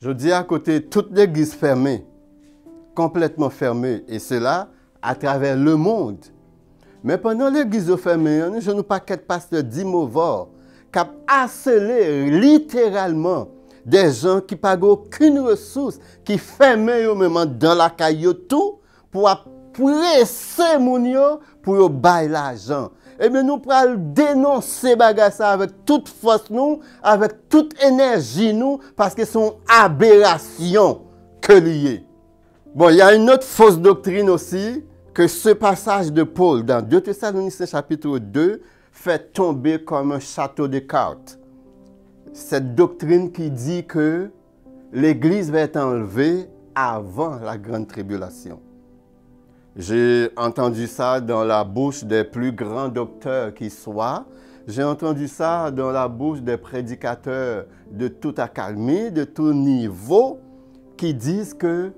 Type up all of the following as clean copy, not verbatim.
Je dis à côté, toute l'église fermée, complètement fermée, et cela à travers le monde. Mais pendant l'église fermée, je ne paquet pasteur Dimovor, qui a harcelé littéralement des gens qui n'ont aucune ressource, qui ferment eux-mêmes dans la caillou tout pour presser moun yo pour bailler l'argent. Eh bien, nous pourrons dénoncer ça avec toute force, nous, avec toute énergie, nous, parce que c'est une aberration que lié. Bon, il y a une autre fausse doctrine aussi, que ce passage de Paul dans 2 Thessaloniciens chapitre 2 fait tomber comme un château de cartes. Cette doctrine qui dit que l'Église va être enlevée avant la grande tribulation. J'ai entendu ça dans la bouche des plus grands docteurs qui soient. J'ai entendu ça dans la bouche des prédicateurs de toute accalmie, de tout niveau, qui disent que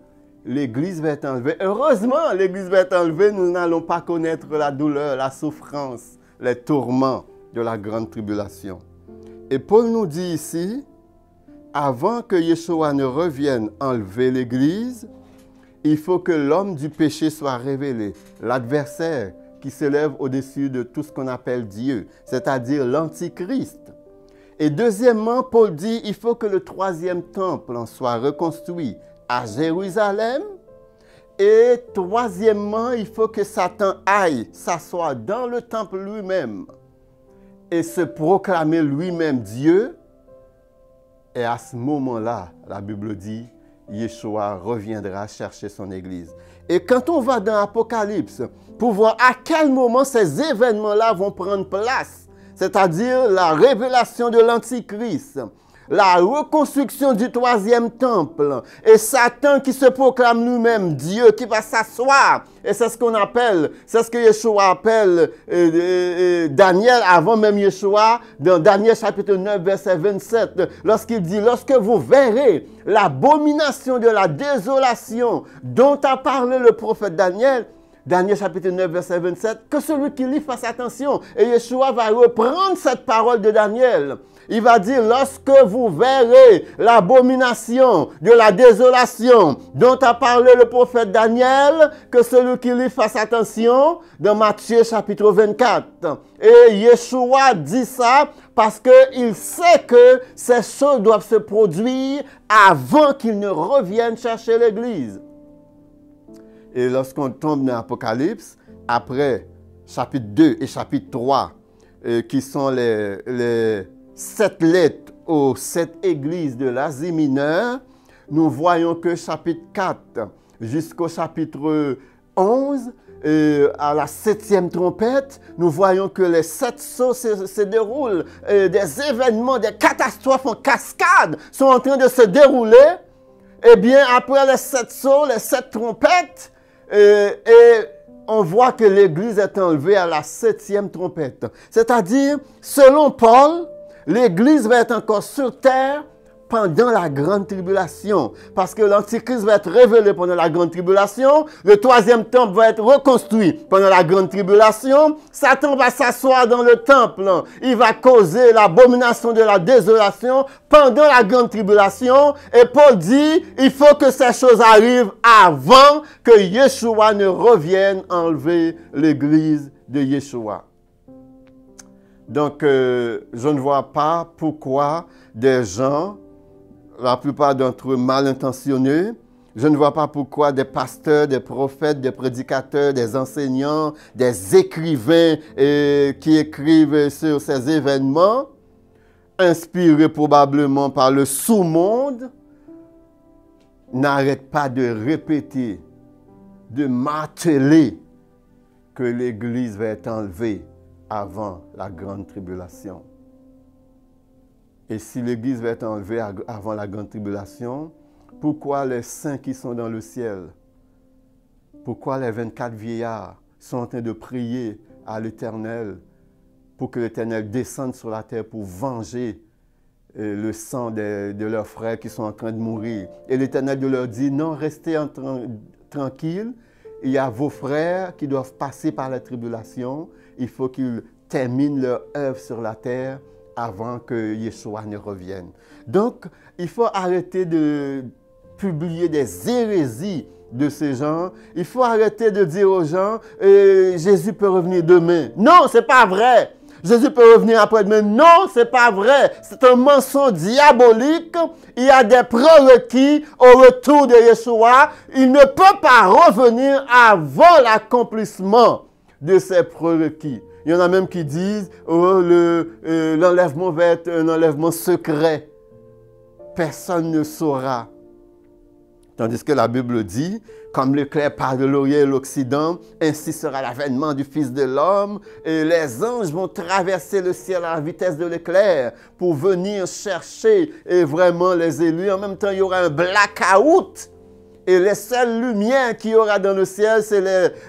l'Église va être enlevée. Heureusement, l'Église va être enlevée. Nous n'allons pas connaître la douleur, la souffrance, les tourments de la grande tribulation. Et Paul nous dit ici, avant que Yeshua ne revienne enlever l'Église, il faut que l'homme du péché soit révélé, l'adversaire qui s'élève au-dessus de tout ce qu'on appelle Dieu, c'est-à-dire l'Antichrist. Et deuxièmement, Paul dit, il faut que le troisième temple en soit reconstruit à Jérusalem. Et troisièmement, il faut que Satan aille s'asseoir dans le temple lui-même et se proclamer lui-même Dieu. Et à ce moment-là, la Bible dit, Yeshua reviendra chercher son Église. Et quand on va dans l'Apocalypse, pour voir à quel moment ces événements-là vont prendre place, c'est-à-dire la révélation de l'Antichrist, la reconstruction du troisième temple, et Satan qui se proclame lui-même Dieu, qui va s'asseoir, et c'est ce qu'on appelle, c'est ce que Yeshua appelle Daniel, avant même Yeshua, dans Daniel chapitre 9, verset 27, lorsqu'il dit, lorsque vous verrez l'abomination de la désolation dont a parlé le prophète Daniel, Daniel chapitre 9, verset 27, que celui qui lit fasse attention. Et Yeshua va reprendre cette parole de Daniel. Il va dire, lorsque vous verrez l'abomination de la désolation dont a parlé le prophète Daniel, que celui qui lit fasse attention, dans Matthieu chapitre 24. Et Yeshua dit ça parce qu'il sait que ces choses doivent se produire avant qu'il ne revienne chercher l'Église. Et lorsqu'on tombe dans l'Apocalypse, après chapitre 2 et chapitre 3, qui sont les 7 lettres aux 7 églises de l'Asie mineure, nous voyons que chapitre 4 jusqu'au chapitre 11, à la 7e trompette, nous voyons que les 7 sceaux se déroulent, des événements, des catastrophes en cascade sont en train de se dérouler. Et bien, après les 7 sceaux, les 7 trompettes, et on voit que l'Église est enlevée à la 7e trompette. C'est-à-dire, selon Paul, l'Église va être encore sur terre pendant la grande tribulation. Parce que l'Antichrist va être révélé pendant la grande tribulation. Le troisième temple va être reconstruit pendant la grande tribulation. Satan va s'asseoir dans le temple. Il va causer l'abomination de la désolation pendant la grande tribulation. Et Paul dit, il faut que ces choses arrivent avant que Yeshua ne revienne enlever l'Église de Yeshua. Donc, je ne vois pas pourquoi des gens, la plupart d'entre eux mal intentionnés, je ne vois pas pourquoi des pasteurs, des prophètes, des prédicateurs, des enseignants, des écrivains qui écrivent sur ces événements, inspirés probablement par le sous-monde, n'arrêtent pas de répéter, de marteler que l'Église va être enlevée avant la grande tribulation. Et si l'Église va être enlevée avant la grande tribulation, pourquoi les saints qui sont dans le ciel, pourquoi les 24 vieillards sont en train de prier à l'Éternel pour que l'Éternel descende sur la terre pour venger le sang de leurs frères qui sont en train de mourir. Et l'Éternel leur dit, non, restez tranquilles, il y a vos frères qui doivent passer par la tribulation, il faut qu'ils terminent leur œuvre sur la terre avant que Yeshua ne revienne. Donc, il faut arrêter de publier des hérésies de ces gens. Il faut arrêter de dire aux gens, Jésus peut revenir demain. Non, c'est pas vrai. Jésus peut revenir après-demain. Non, c'est pas vrai. C'est un mensonge diabolique. Il y a des prérequis au retour de Yeshua. Il ne peut pas revenir avant l'accomplissement de ces prérequis. Il y en a même qui disent, l'enlèvement va être un enlèvement secret. Personne ne saura. Tandis que la Bible dit, comme l'éclair part de l'Orient et l'Occident, ainsi sera l'avènement du Fils de l'homme. Et les anges vont traverser le ciel à la vitesse de l'éclair pour venir chercher et vraiment les élus. En même temps, il y aura un blackout. Et les seules lumières qu'il y aura dans le ciel, c'est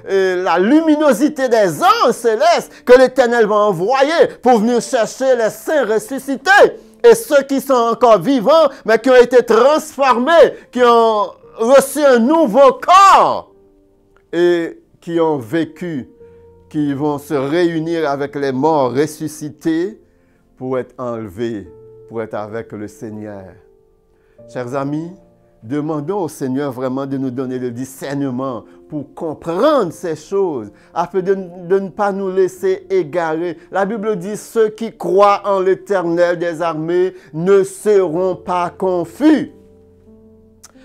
la luminosité des anges célestes que l'Éternel va envoyer pour venir chercher les saints ressuscités. Et ceux qui sont encore vivants, mais qui ont été transformés, qui ont reçu un nouveau corps et qui ont vécu, qui vont se réunir avec les morts ressuscités pour être enlevés, pour être avec le Seigneur. Chers amis, demandons au Seigneur vraiment de nous donner le discernement pour comprendre ces choses, afin de ne pas nous laisser égarer. La Bible dit, ceux qui croient en l'Éternel des armées ne seront pas confus.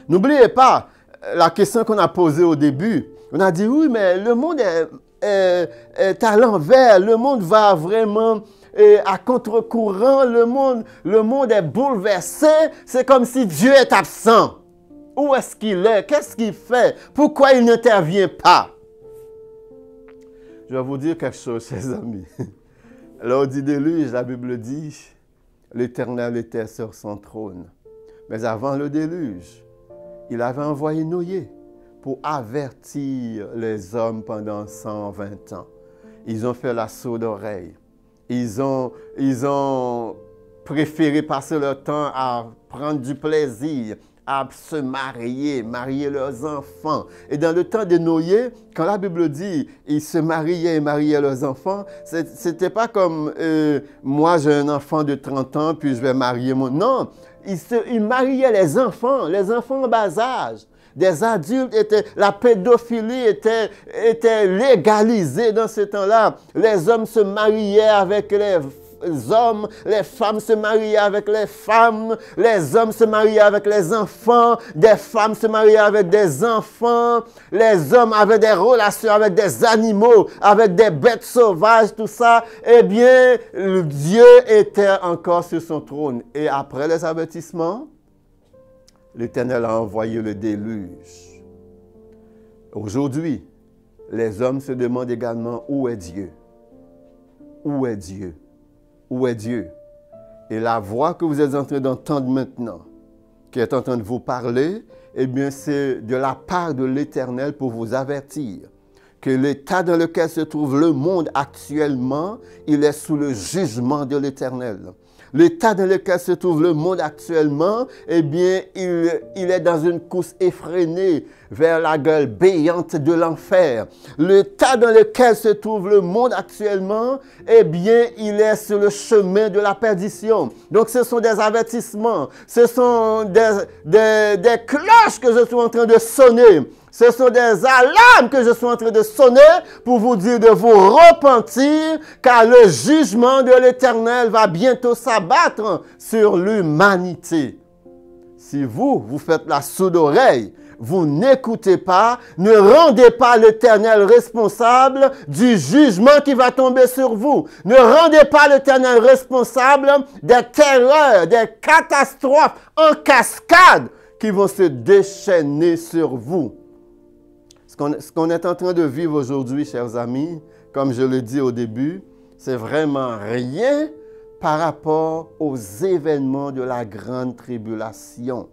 N'oubliez pas la question qu'on a posée au début. On a dit, oui, mais le monde est à l'envers, le monde va vraiment à contre-courant, le monde est bouleversé, c'est comme si Dieu est absent. Où est-ce qu'il est? Qu'est-ce qu'il fait? Pourquoi il n'intervient pas? Je vais vous dire quelque chose, chers amis. Lors du déluge, la Bible dit, l'Éternel était sur son trône. Mais avant le déluge, il avait envoyé Noé pour avertir les hommes pendant 120 ans. Ils ont fait la sourde oreille. Ils ont préféré passer leur temps à prendre du plaisir, à se marier leurs enfants. Et dans le temps de Noé, quand la Bible dit ils se mariaient et mariaient leurs enfants, c'était pas comme moi j'ai un enfant de 30 ans puis je vais marier mon... Non, ils mariaient les enfants en bas âge. Des adultes la pédophilie était légalisée dans ce temps-là. Les hommes se mariaient avec les hommes, les femmes se mariaient avec les femmes, les hommes se mariaient avec les enfants, des femmes se mariaient avec des enfants, les hommes avaient des relations avec des animaux, avec des bêtes sauvages, tout ça. Eh bien, Dieu était encore sur son trône. Et après les avertissements, l'Éternel a envoyé le déluge. Aujourd'hui, les hommes se demandent également où est Dieu? Où est Dieu? Où est Dieu? Et la voix que vous êtes en train d'entendre maintenant, qui est en train de vous parler, eh bien, c'est de la part de l'Éternel pour vous avertir que l'état dans lequel se trouve le monde actuellement, il est sous le jugement de l'Éternel. L'état dans lequel se trouve le monde actuellement, eh bien, il est dans une course effrénée vers la gueule béante de l'enfer. L'état dans lequel se trouve le monde actuellement, eh bien, il est sur le chemin de la perdition. Donc, ce sont des avertissements, ce sont des cloches que je suis en train de sonner. Ce sont des alarmes que je suis en train de sonner pour vous dire de vous repentir, car le jugement de l'Éternel va bientôt s'abattre sur l'humanité. Si vous faites la sourde oreille, vous n'écoutez pas, ne rendez pas l'Éternel responsable du jugement qui va tomber sur vous. Ne rendez pas l'Éternel responsable des terreurs, des catastrophes en cascade qui vont se déchaîner sur vous. Ce qu'on est en train de vivre aujourd'hui, chers amis, comme je le dis au début, c'est vraiment rien par rapport aux événements de la grande tribulation.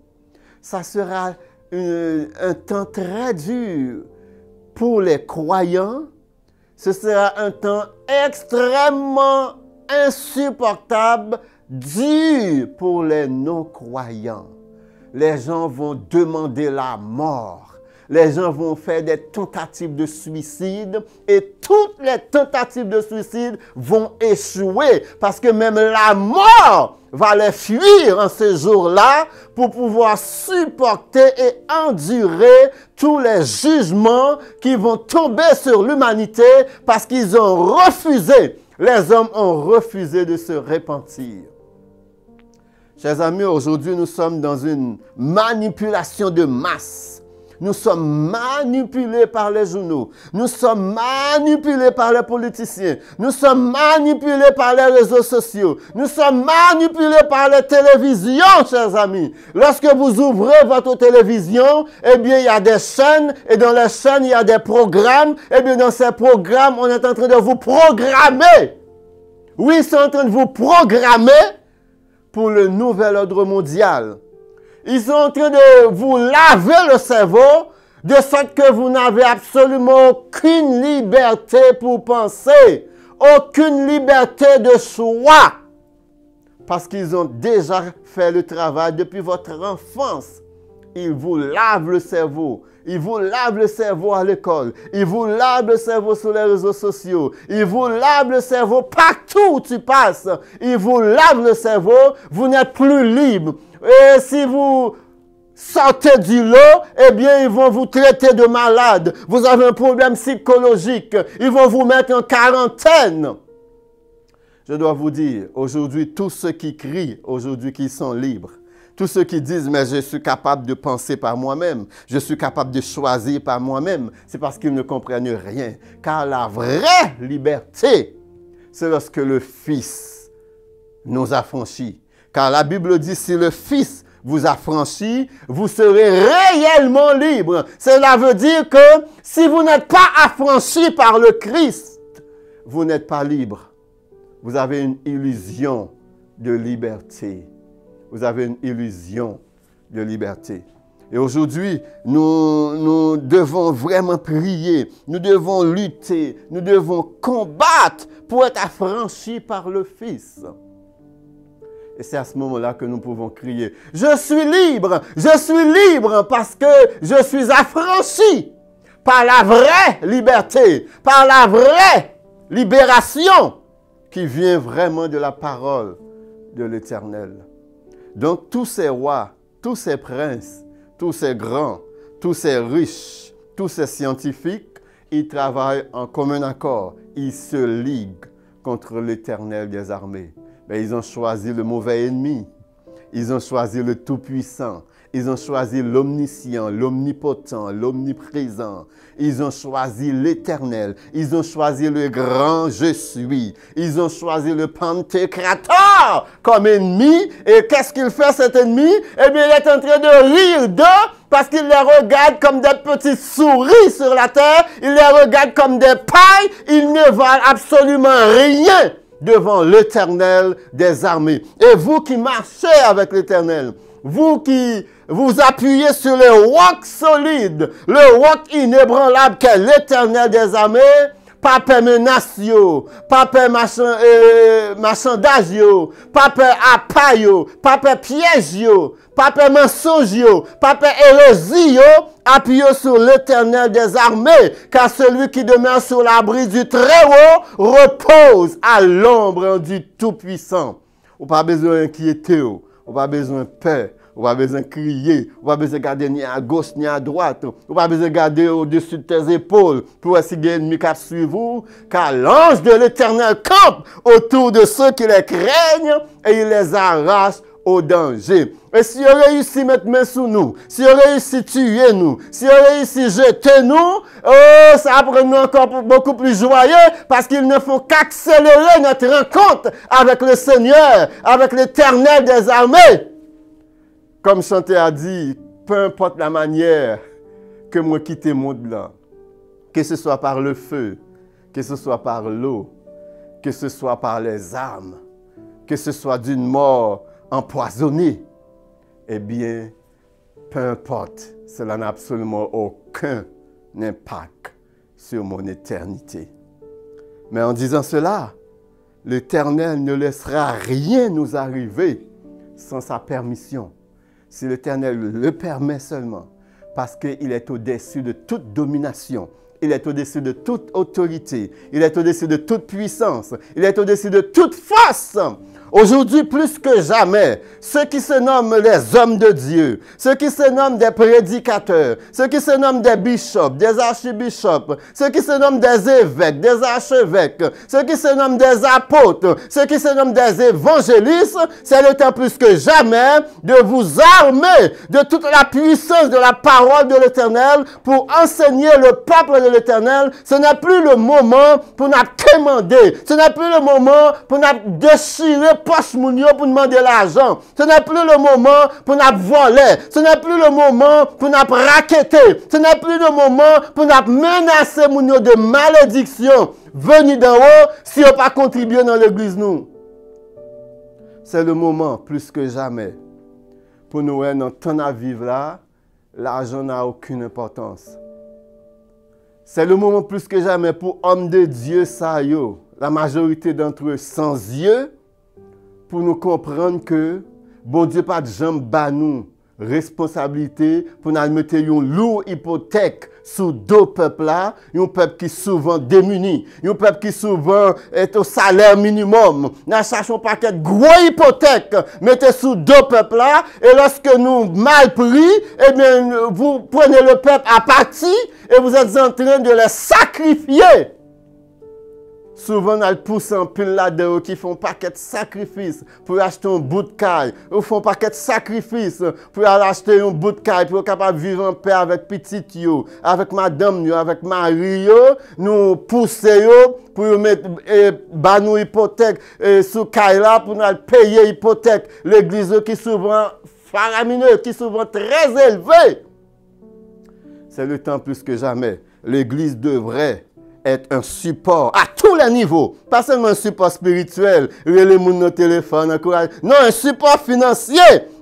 Ça sera un temps très dur pour les croyants. Ce sera un temps extrêmement insupportable, dur pour les non-croyants. Les gens vont demander la mort. les gens vont faire des tentatives de suicide et toutes les tentatives de suicide vont échouer parce que même la mort va les fuir en ces jours-là pour pouvoir supporter et endurer tous les jugements qui vont tomber sur l'humanité parce qu'ils ont refusé, les hommes ont refusé de se repentir. Chers amis, aujourd'hui, nous sommes dans une manipulation de masse. Nous sommes manipulés par les journaux. Nous sommes manipulés par les politiciens. Nous sommes manipulés par les réseaux sociaux. Nous sommes manipulés par les télévisions, chers amis. Lorsque vous ouvrez votre télévision, eh bien, il y a des chaînes. Et dans les chaînes, il y a des programmes. Eh bien, dans ces programmes, on est en train de vous programmer. Oui, ils sont en train de vous programmer pour le nouvel ordre mondial. Ils sont en train de vous laver le cerveau de sorte que vous n'avez absolument aucune liberté pour penser, aucune liberté de choix. Parce qu'ils ont déjà fait le travail depuis votre enfance. Ils vous lavent le cerveau. Ils vous lavent le cerveau à l'école. Ils vous lavent le cerveau sur les réseaux sociaux. Ils vous lavent le cerveau partout où tu passes. Ils vous lavent le cerveau. Vous n'êtes plus libre. Et si vous sortez du lot, eh bien, ils vont vous traiter de malade. Vous avez un problème psychologique. Ils vont vous mettre en quarantaine. Je dois vous dire, aujourd'hui, tous ceux qui crient, aujourd'hui, qui sont libres, tous ceux qui disent, mais je suis capable de penser par moi-même, je suis capable de choisir par moi-même, c'est parce qu'ils ne comprennent rien. Car la vraie liberté, c'est lorsque le Fils nous affranchit. Car la Bible dit, si le Fils vous affranchit, vous serez réellement libre. Cela veut dire que si vous n'êtes pas affranchi par le Christ, vous n'êtes pas libre. Vous avez une illusion de liberté. Vous avez une illusion de liberté. Et aujourd'hui, nous devons vraiment prier, nous devons lutter, nous devons combattre pour être affranchis par le Fils. Et c'est à ce moment-là que nous pouvons crier, « Je suis libre parce que je suis affranchi par la vraie liberté, par la vraie libération qui vient vraiment de la parole de l'Éternel. » Donc, tous ces rois, tous ces princes, tous ces grands, tous ces riches, tous ces scientifiques, ils travaillent en commun accord. Ils se liguent contre l'Éternel des armées. Mais ils ont choisi le mauvais ennemi. Ils ont choisi le Tout-Puissant. Ils ont choisi l'Omniscient, l'Omnipotent, l'Omniprésent. Ils ont choisi l'Éternel. Ils ont choisi le grand Je suis. Ils ont choisi le Pantocrator comme ennemi. Et qu'est-ce qu'il fait cet ennemi? Eh bien, il est en train de rire d'eux parce qu'il les regarde comme des petites souris sur la terre. Il les regarde comme des pailles. Ils ne valent absolument rien devant l'Éternel des armées. Et vous qui marchez avec l'Éternel, vous qui vous appuyez sur le roc solide, le roc inébranlable qu'est l'Éternel des armées, pas peur menace yo, pas peur marchandage yo, pas peur appât yo, pas peur piège yo, pas peur mensonge yo, pas peur hérésie yo, appuyez sur l'Éternel des armées, car celui qui demeure sur l'abri du Très-Haut repose à l'ombre du Tout-Puissant. Ou pas besoin d'inquiéter, ou pas besoin de peur. On va besoin de crier, on va besoin de garder ni à gauche ni à droite, on va besoin de garder au-dessus de tes épaules pour essayer d'ennemis qui suivent vous, car l'ange de l'Éternel campe autour de ceux qui les craignent et il les arrache au danger. Et si on réussit à mettre main sur nous, si on réussit à tuer nous, si on réussit à jeter nous, oh, ça va rendre nous encore beaucoup plus joyeux parce qu'ils ne font qu'accélérer notre rencontre avec le Seigneur, avec l'Éternel des armées. Comme chanteur a dit, peu importe la manière que moi quitte le monde là, que ce soit par le feu, que ce soit par l'eau, que ce soit par les armes, que ce soit d'une mort empoisonnée, eh bien, peu importe, cela n'a absolument aucun impact sur mon éternité. Mais en disant cela, l'Éternel ne laissera rien nous arriver sans sa permission. Si l'Éternel le permet seulement, parce qu'il est au-dessus de toute domination. Il est au-dessus de toute autorité. Il est au-dessus de toute puissance. Il est au-dessus de toute force. Aujourd'hui, plus que jamais, ceux qui se nomment les hommes de Dieu, ceux qui se nomment des prédicateurs, ceux qui se nomment des bishops, des archibishops, ceux qui se nomment des évêques, des archevêques, ceux qui se nomment des apôtres, ceux qui se nomment des évangélistes, c'est le temps plus que jamais de vous armer de toute la puissance de la parole de l'Éternel pour enseigner le peuple de l'Éternel. Ce n'est plus le moment pour nous quémander. Ce n'est plus le moment pour nous déchirer poche mounio pour demander l'argent. Ce n'est plus le moment pour nous voler. Ce n'est plus le moment pour nous raqueter. Ce n'est plus le moment pour nous menacer mounio de malédiction venue d'en haut si on pas contribué dans l'église nous. C'est le moment plus que jamais pour nous dans temps à vivre là, l'argent n'a aucune importance. C'est le moment plus que jamais pour hommes de Dieu ça yo, la majorité d'entre eux sans yeux, pour nous comprendre que bon Dieu pas de jambe ba nous responsabilité pour nous mettre une lourde hypothèque sur deux peuples là, un peuple qui souvent démuni, un peuple qui souvent est au salaire minimum. Nous cherchons pas qu'être gros hypothèque, mettez sous deux peuples là, et lorsque nous mal pris, eh bien vous prenez le peuple à partie et vous êtes en train de les sacrifier. Souvent, on pousse en pile là-dedans qui font un paquet de sacrifices pour acheter un bout de caille. Ou font un paquet de sacrifices pour acheter un bout de caille pour être capable de vivre en paix avec petit yo, avec madame yo, avec mari yo. Nous pousser pour mettre nos hypothèques sur caille là pour nous payer hypothèque. L'église qui est souvent faramineux, qui est souvent très élevé. C'est le temps plus que jamais. L'église devrait être un support à tous les niveaux. Pas seulement un support spirituel, les gens dans téléphone, encourage. Non, un support financier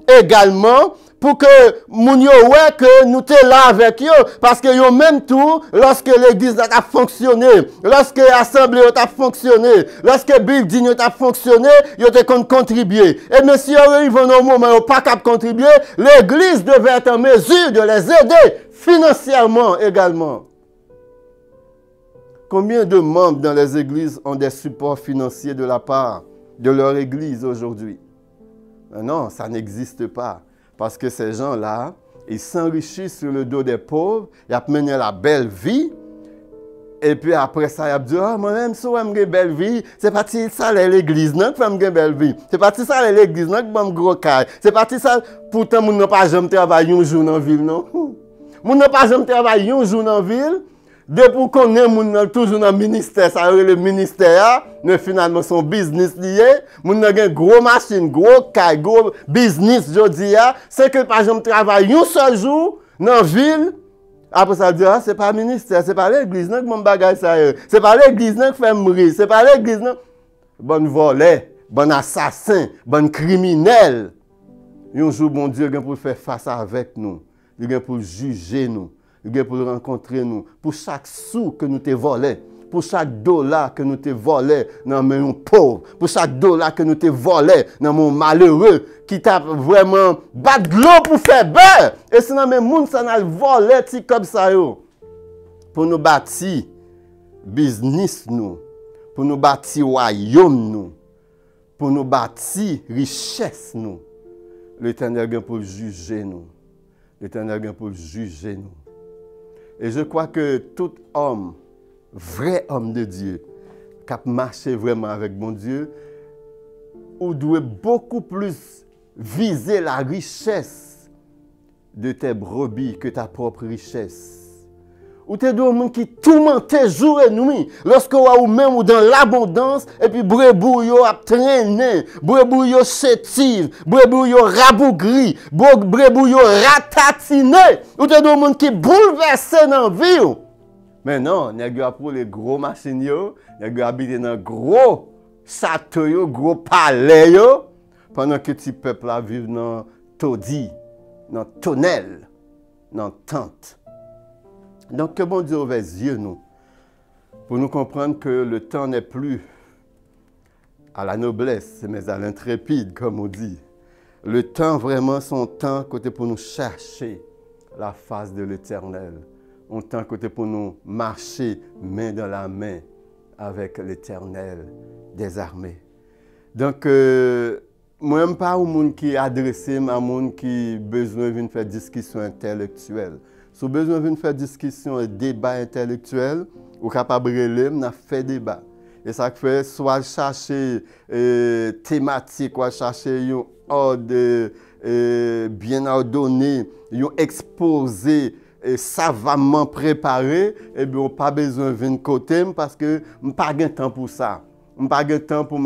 également pour que moun yo ouais que nous sommes là avec eux. Parce que yo même tout, lorsque l'église a fonctionné, lorsque l'assemblée a fonctionné, lorsque le building a fonctionné, yo te contribuer. Et mais si on arrive dans un moment où pas capable contribuer, l'église devait être en mesure de les aider financièrement également. Combien de membres dans les églises ont des supports financiers de la part de leur église aujourd'hui? Non, ça n'existe pas. Parce que ces gens-là, ils s'enrichissent sur le dos des pauvres, ils mènent la belle vie. Et puis après ça, ils disent, ah, moi-même, si j'ai une belle vie, c'est parti ça l'église, non, que j'ai une belle vie. C'est parti ça l'église, non, que j'ai un gros caille. C'est parti ça, pourtant, mon n'a pas jamais travaillé un jour dans la ville, non? Mon n'a pas jamais travaillé un jour dans la ville. Depuis qu'on est toujours dans le ministère, ça le ministère, mais finalement son business lié, moun a une gros machine, gros caille, gros business jodi a, c'est que par exemple travaille un seul jour dans la ville. Après ça dit ah, c'est pas le ministère, c'est pas l'église non que mon bagage ça, c'est pas l'église non qui fait mourir, c'est pas l'église non. Bon volet, bon assassin, bon criminel. Un jour bon Dieu vient pour faire face avec nous, il vient pour juger nous. Pour rencontrer nous, pour chaque sou que nous te volé, pour chaque dollar que nous te volé dans mon pauvre, pour chaque dollar que nous te volé dans mon malheureux, qui t'a vraiment battu de l'eau pour faire beurre. Et sinon, même moun ça n'a volé comme ça yo. Pour nous bâtir business nous, pour nous bâtir royaume nous, pour nous bâtir richesse nous. L'Éternel vient pour juger nous. L'Éternel vient pour juger nous. Et je crois que tout homme, vrai homme de Dieu, qui a marché vraiment avec bon Dieu, ou doit beaucoup plus viser la richesse de tes brebis que ta propre richesse. Ou t'es deux monde qui tourmente jour et nuit, lorsque ou même ou dans l'abondance, et puis brebou yo a traîné, brebou yo chétive, brebou yo rabougri, brebou yo ratatiné, ou t'es deux monde qui bouleversé dans la vie. Mais non, nèg yo pour les gros machines yo, nèg yo habiter dans gros château yo, gros palais yo, pendant que petit peuple là vivent dans taudis, dans tonnelle, dans tente. Donc, que bon Dieu ouvre les yeux, nous, pour nous comprendre que le temps n'est plus à la noblesse, mais à l'intrépide, comme on dit. Le temps, vraiment, son temps, côté pour nous chercher la face de l'Éternel. On tend côté pour nous marcher main dans la main avec l'Éternel des armées. Donc, moi, je ne suis pas un monde qui est adressé à un monde qui a besoin de faire discussion intellectuelle. Si vous avez besoin de faire discussion et débat intellectuel, vous êtes capable de relire, on a fait débat. Et ça fait soit chercher thématique, soit chercher un ordre bien ordonné, un exposé savamment préparé, et bien, on n'a pas besoin de venir côté parce que je n'ai pas de temps pour ça. Je n'ai pas de temps pour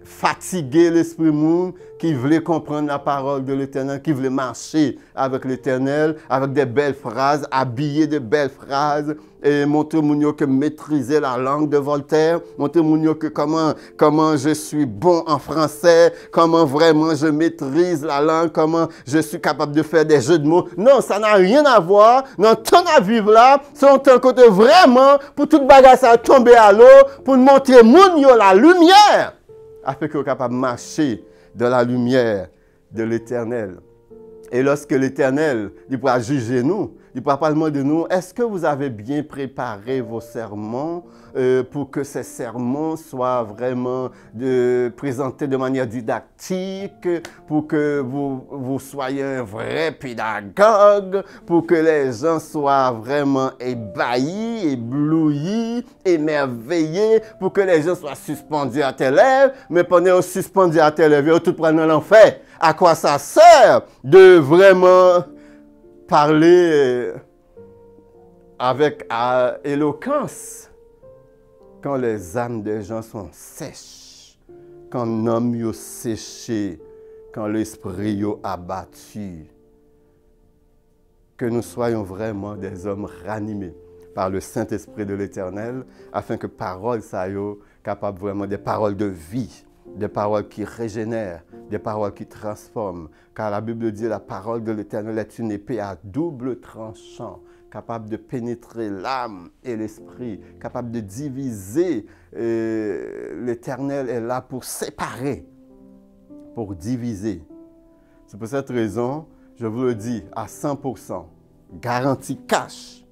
fatiguer l'esprit monde qui voulait comprendre la parole de l'Éternel, qui voulait marcher avec l'Éternel, avec des belles phrases, habillé de belles phrases, et montrer que maîtriser la langue de Voltaire, montrer que comment je suis bon en français, comment vraiment je maîtrise la langue, comment je suis capable de faire des jeux de mots. Non, ça n'a rien à voir. Dans ton à vivre là, c'est un temps côté vraiment pour toute bagarre ça tomber à l'eau, pour montrer la lumière, afin que vous soyez capable de marcher dans la lumière de l'Éternel. Et lorsque l'Éternel pourra juger nous, il pourra parler de nous, est-ce que vous avez bien préparé vos sermons pour que ces sermons soient vraiment présentés de manière didactique, pour que vous soyez un vrai pédagogue, pour que les gens soient vraiment ébahis, éblouis, émerveillés, pour que les gens soient suspendus à tes lèvres, mais pendant qu'ils sont suspendus à tes lèvres, ils tout prennent dans l'enfer. À quoi ça sert de vraiment parler avec éloquence quand les âmes des gens sont sèches, quand l'homme est séché, quand l'esprit est abattu. Que nous soyons vraiment des hommes ranimés par le Saint-Esprit de l'Éternel, afin que paroles soient capables vraiment des paroles de vie, des paroles qui régénèrent, des paroles qui transforment. Car la Bible dit, la parole de l'Éternel est une épée à double tranchant, capable de pénétrer l'âme et l'esprit, capable de diviser. L'Éternel est là pour séparer, pour diviser. C'est pour cette raison, je vous le dis à 100%, garantie cash,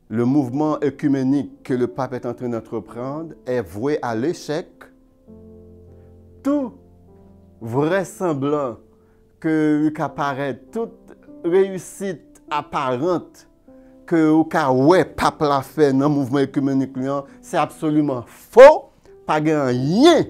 le mouvement œcuménique que le pape est en train d'entreprendre est voué à l'échec. Tout vraisemblant que apparaît, toute réussite apparente que le pape l'a fait dans le mouvement œcuménique, c'est absolument faux. Pas rien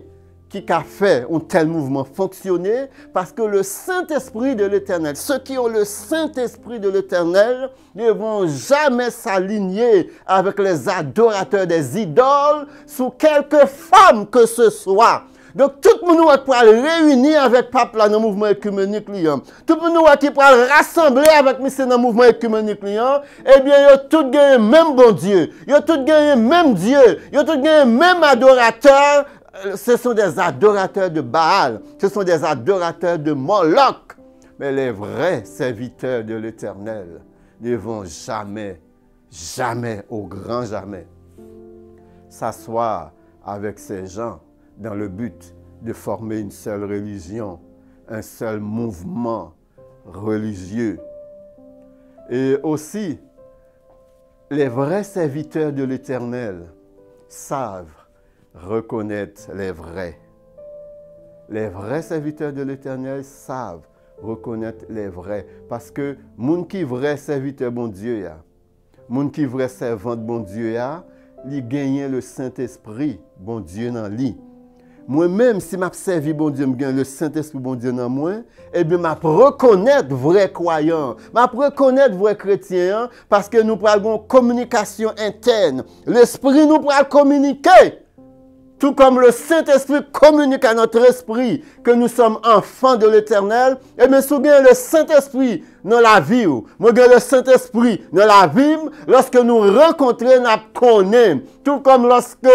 qui a fait un tel mouvement fonctionner, parce que le Saint-Esprit de l'Éternel, ceux qui ont le Saint-Esprit de l'Éternel, ne vont jamais s'aligner avec les adorateurs des idoles sous quelque forme que ce soit. Donc, tout le monde qui peut réunir avec le pape dans le mouvement œcuménique, tout le monde qui peut rassembler avec M. dans le mouvement œcuménique, eh bien, ils ont tous gagné le même bon Dieu. Ils ont tous gagné le même Dieu. Ils ont tous gagné le même adorateur. Ce sont des adorateurs de Baal. Ce sont des adorateurs de Moloch. Mais les vrais serviteurs de l'Éternel ne vont jamais, jamais, au grand jamais, s'asseoir avec ces gens dans le but de former une seule religion, un seul mouvement religieux. Et aussi, les vrais serviteurs de l'Éternel savent reconnaître les vrais. Les vrais serviteurs de l'Éternel savent reconnaître les vrais. Parce que moun qui vrai serviteur bon Dieu, moun qui vrai servante bon Dieu, il gagne le Saint-Esprit bon Dieu dans lui. Moi-même, si je servi bon Dieu, je le Saint-Esprit bon Dieu dans moi, eh bien, je reconnaître vrai croyant, je reconnaître vrai chrétien, parce que nous prenons une communication interne. L'Esprit nous pourra communiquer. Tout comme le Saint-Esprit communique à notre esprit que nous sommes enfants de l'Éternel, et bien souvent le Saint-Esprit dans la vie, moi le Saint-Esprit dans la vie, lorsque nous rencontrons, nous connaissons. Tout comme lorsque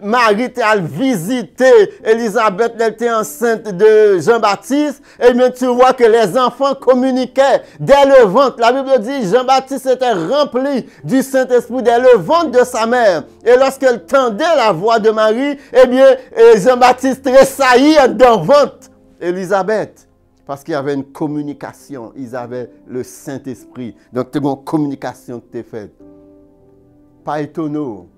Marie a visité Élisabeth, elle était enceinte de Jean-Baptiste, et bien tu vois que les enfants communiquaient dès le ventre. La Bible dit Jean-Baptiste était rempli du Saint-Esprit dès le ventre de sa mère. Et lorsqu'elle tendait la voix de Marie, eh bien Jean-Baptiste tressaillit dans le ventre. Élisabeth, parce qu'il y avait une communication, ils avaient le Saint-Esprit. Donc, tu as une communication qui t'est faite. Pas étonnant,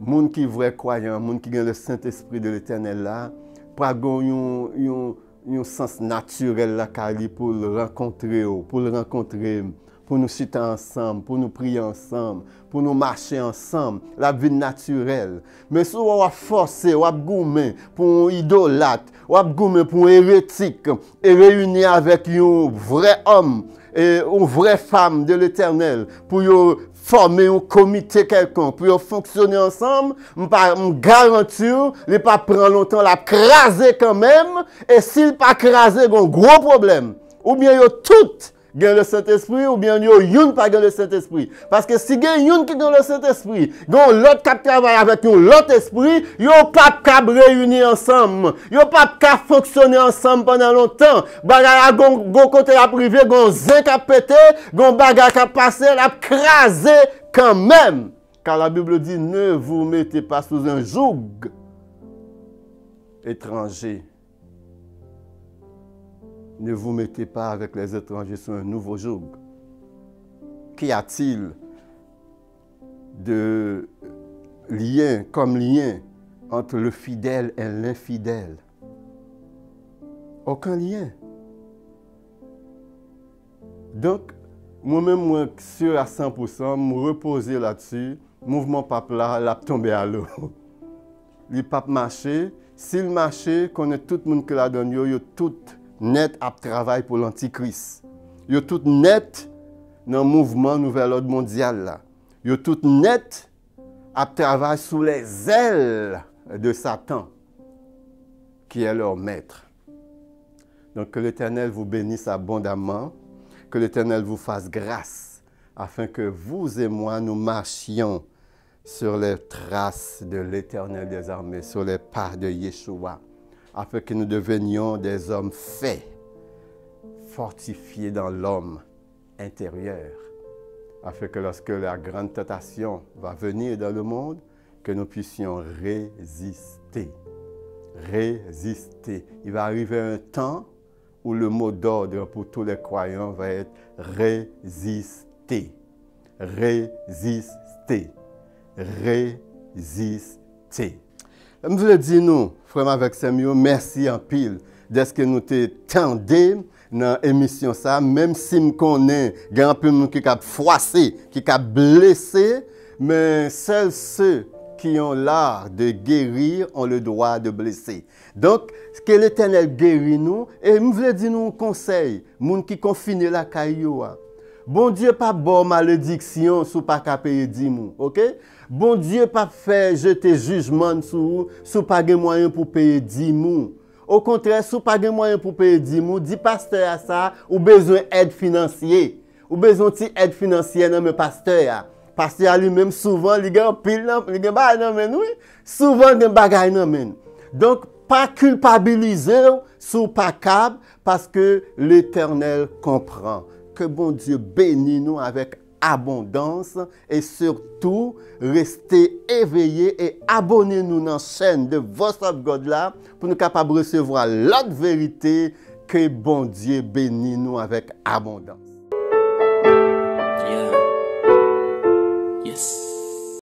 gens qui sont vrais croyants, gens qui ont le Saint-Esprit de l'Éternel là, pas un sens naturel là pour le rencontrer, pour nous citer ensemble, pour nous prier ensemble, pour nous marcher ensemble, la vie naturelle. Mais si on a forcé, on a gourmé pour un idolâtre, on a gourmé pour un hérétique, et réunir avec un vrai homme et une vraie femme de l'Éternel, pour former un comité quelconque, pour fonctionner ensemble, je garantis, il ne pas prendre longtemps, la craser quand même, et s'il n'est pas crasé, il y a un gros problème. Ou bien il y a tout gagne le Saint-Esprit, ou bien il y a pas le Saint-Esprit. Parce que si il y a une qui gagne le Saint-Esprit, il y a l'autre qui travaille avec l'autre esprit, il n'y a pas de réunir ensemble, il n'y a pas de fonctionner ensemble pendant longtemps. Bagay a côté la privé, gon zin qui a pété, gon bagay qui a passé, la crasé quand même. Car la Bible dit, ne vous mettez pas sous un joug étranger. Ne vous mettez pas avec les étrangers sur un nouveau joug. Qu'y a-t-il de lien entre le fidèle et l'infidèle? Aucun lien. Donc, moi-même, moi, sûr à 100%, me reposer là-dessus, mouvement pape là, la tomber à l'eau. Le pape marché, s'il marché, connaît tout le monde qui la donne, yo tout net à travail pour l'antichrist. Yo tout net dans le mouvement nouvel ordre mondial là. Yo tout net à travail sous les ailes de Satan qui est leur maître. Donc que l'Éternel vous bénisse abondamment, que l'Éternel vous fasse grâce afin que vous et moi nous marchions sur les traces de l'Éternel des armées, sur les pas de Yeshua, afin que nous devenions des hommes faits, fortifiés dans l'homme intérieur, afin que lorsque la grande tentation va venir dans le monde, que nous puissions résister. Résister. Il va arriver un temps où le mot d'ordre pour tous les croyants va être résister. Résister. Résister. Je veux dire, nous, frère avec Samuel, merci en pile de ce que nous t'entendons dans l'émission, même si nous connaissons, il y a un peu de monde qui a froissé, qui a blessé, mais seuls ceux qui ont l'art de guérir ont le droit de blesser. Donc, que l'Éternel guérit nous, et je veux dire nous un conseil, les gens qui confinent la caillou. Bon Dieu, pas bon malédiction sous pas qu'à payer 10 mois, ok? Bon Dieu, pas fait jeter jugement sous pas de moyen pour payer 10 mois. Au contraire, sous pas de moyen pour payer 10 mois, dit pasteur à ça, ou besoin d'aide financière. Ou besoin d'aide financière dans le pasteur. Pasteur lui-même, souvent, il y a un pile, il y a un bagage, souvent, il y a un bagage. Donc, pas culpabiliser sous pas câble, parce que l'Éternel comprend. Que bon Dieu bénisse nous avec abondance et surtout restez éveillés et abonnez-nous dans la chaîne de votre God là pour nous capables de recevoir l'autre vérité. Que bon Dieu bénisse nous avec abondance. Yeah. Yes.